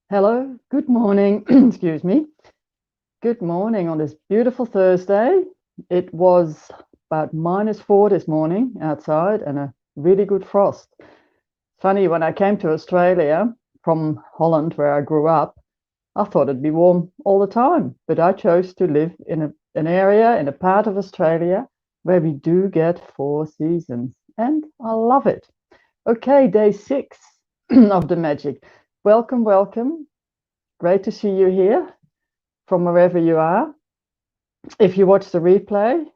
Hello, good morning. Excuse me. Good morning on this beautiful Thursday. It was about -4 this morning outside and a really good frost. Funny, when I came to Australia from Holland, where I grew up, I thought it'd be warm all the time, but I chose to live in an area, in a part of Australia where we do get 4 seasons, and I love it. Okay, day 6 of the magic. Welcome, welcome. Great to see you here from wherever you are. If you watch the replay,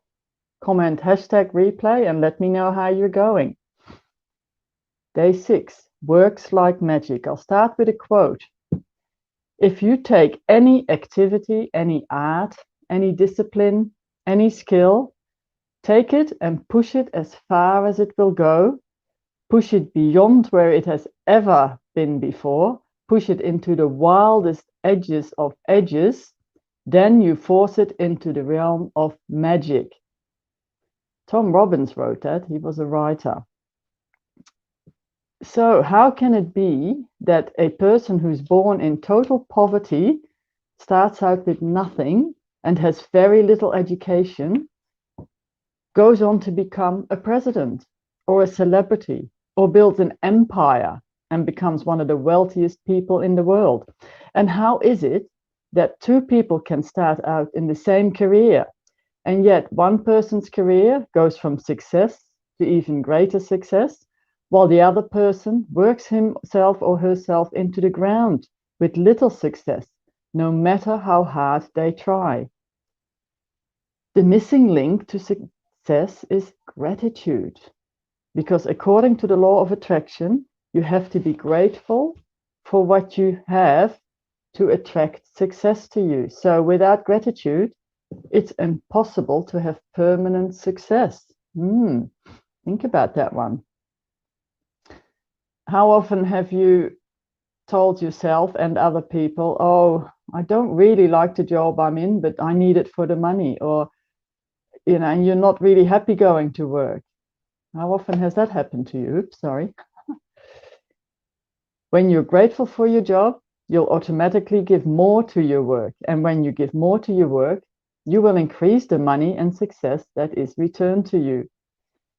comment #replay and let me know how you're going. Day 6 works like magic. I'll start with a quote. If you take any activity, any art, any discipline, any skill, take it and push it as far as it will go, push it beyond where it has ever been before, push it into the wildest edges of edges, then you force it into the realm of magic. Tom Robbins wrote that. He was a writer. So how can it be that a person who's born in total poverty starts out with nothing and has very little education, goes on to become a president or a celebrity or builds an empire and becomes one of the wealthiest people in the world? And how is it that two people can start out in the same career, and yet one person's career goes from success to even greater success, while the other person works himself or herself into the ground with little success, no matter how hard they try? The missing link to success is gratitude, because according to the law of attraction, you have to be grateful for what you have to attract success to you. So without gratitude, it's impossible to have permanent success. Think about that one. How often have you told yourself and other people, oh, I don't really like the job I'm in, but I need it for the money, or, and you're not really happy going to work? How often has that happened to you? Oops, sorry. When you're grateful for your job, you'll automatically give more to your work. And when you give more to your work, you will increase the money and success that is returned to you.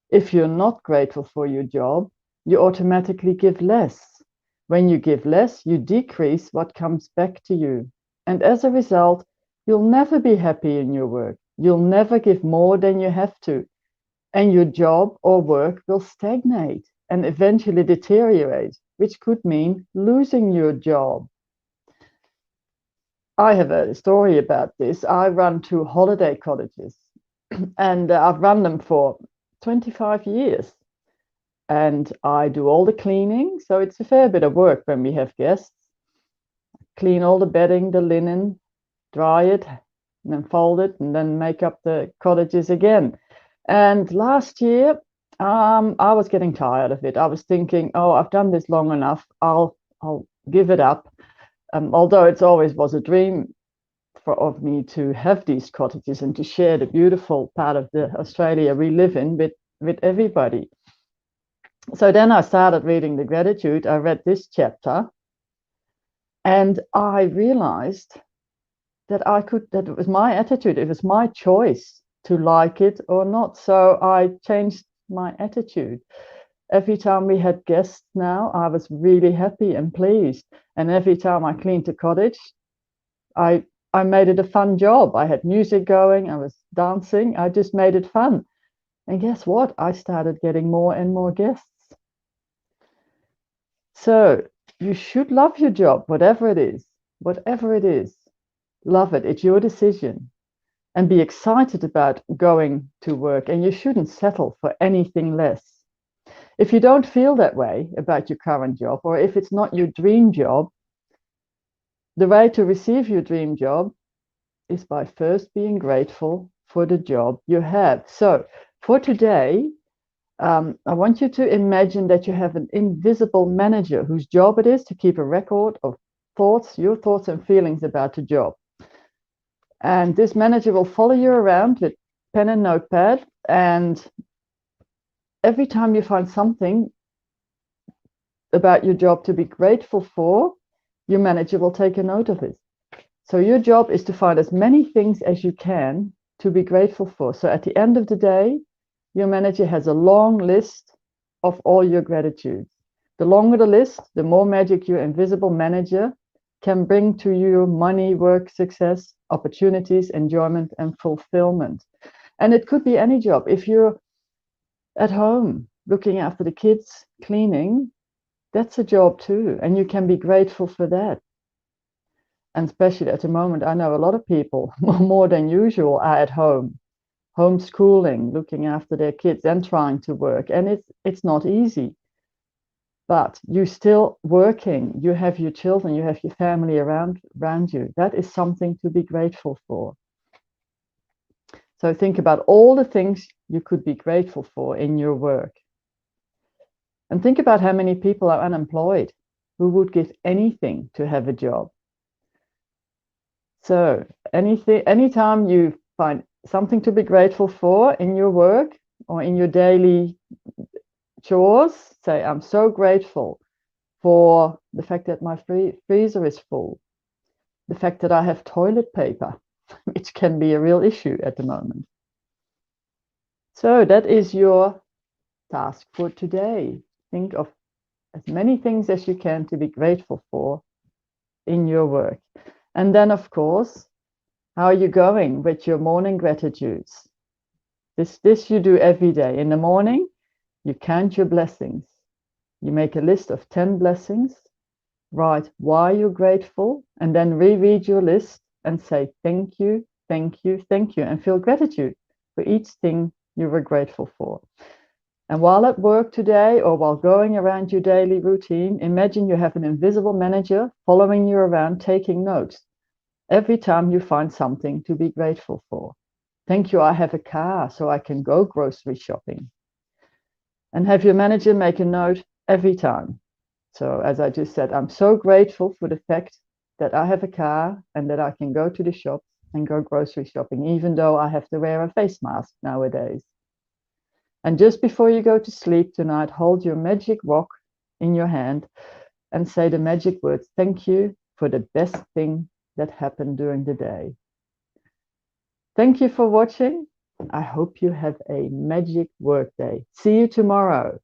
If you're not grateful for your job, you automatically give less. When you give less, you decrease what comes back to you. And as a result, you'll never be happy in your work. You'll never give more than you have to. And your job or work will stagnate and eventually deteriorate, which could mean losing your job. I have a story about this. I run 2 holiday cottages and I've run them for 25 years. And I do all the cleaning. So it's a fair bit of work when we have guests. Clean all the bedding, the linen, dry it, and then fold it, and then make up the cottages again. And last year, I was getting tired of it. I was thinking, oh, I've done this long enough. I'll give it up. Although it always was a dream of me to have these cottages and to share the beautiful part of the Australia we live in with everybody. So then I started reading the gratitude. I read this chapter, and I realized that that it was my attitude. It was my choice to like it or not. So I changed my attitude. Every time we had guests now, I was really happy and pleased. And every time I cleaned the cottage, I made it a fun job. I had music going, I was dancing, I just made it fun. And guess what? I started getting more and more guests. So you should love your job, whatever it is, whatever it is. Love it. It's your decision. And be excited about going to work. And you shouldn't settle for anything less. If you don't feel that way about your current job, or if it's not your dream job, the way to receive your dream job is by first being grateful for the job you have. So for today, I want you to imagine that you have an invisible manager whose job it is to keep a record of your thoughts and feelings about the job. And this manager will follow you around with pen and notepad. And every time you find something about your job to be grateful for, your manager will take a note of it. So your job is to find as many things as you can to be grateful for. So at the end of the day, your manager has a long list of all your gratitudes. The longer the list, the more magic your invisible manager can bring to you: money, work, success, opportunities, enjoyment, and fulfillment. And it could be any job. If you're at home looking after the kids, cleaning, that's a job too. And you can be grateful for that. And especially at the moment, I know a lot of people, more than usual, are at home, homeschooling, looking after their kids and trying to work. And it's not easy. But you're still working. You have your children, you have your family around you. That is something to be grateful for. So think about all the things you could be grateful for in your work. And think about how many people are unemployed who would give anything to have a job. So anytime you find something to be grateful for in your work or in your daily chores, say, I'm so grateful for the fact that my freezer is full, the fact that I have toilet paper, which can be a real issue at the moment. So that is your task for today. Think of as many things as you can to be grateful for in your work. And then, of course, how are you going with your morning gratitudes? This you do every day. In the morning, you count your blessings. You make a list of 10 blessings, write why you're grateful, and then reread your list and say thank you, thank you, thank you, and feel gratitude for each thing you were grateful for. And while at work today or while going around your daily routine, imagine you have an invisible manager following you around, taking notes every time you find something to be grateful for. Thank you, I have a car so I can go grocery shopping. And have your manager make a note every time. So as I just said, I'm so grateful for the fact that I have a car and that I can go to the shops and go grocery shopping, even though I have to wear a face mask nowadays. And just before you go to sleep tonight, hold your magic rock in your hand and say the magic words, thank you for the best thing that happened during the day. Thank you for watching. I hope you have a magic work day. See you tomorrow.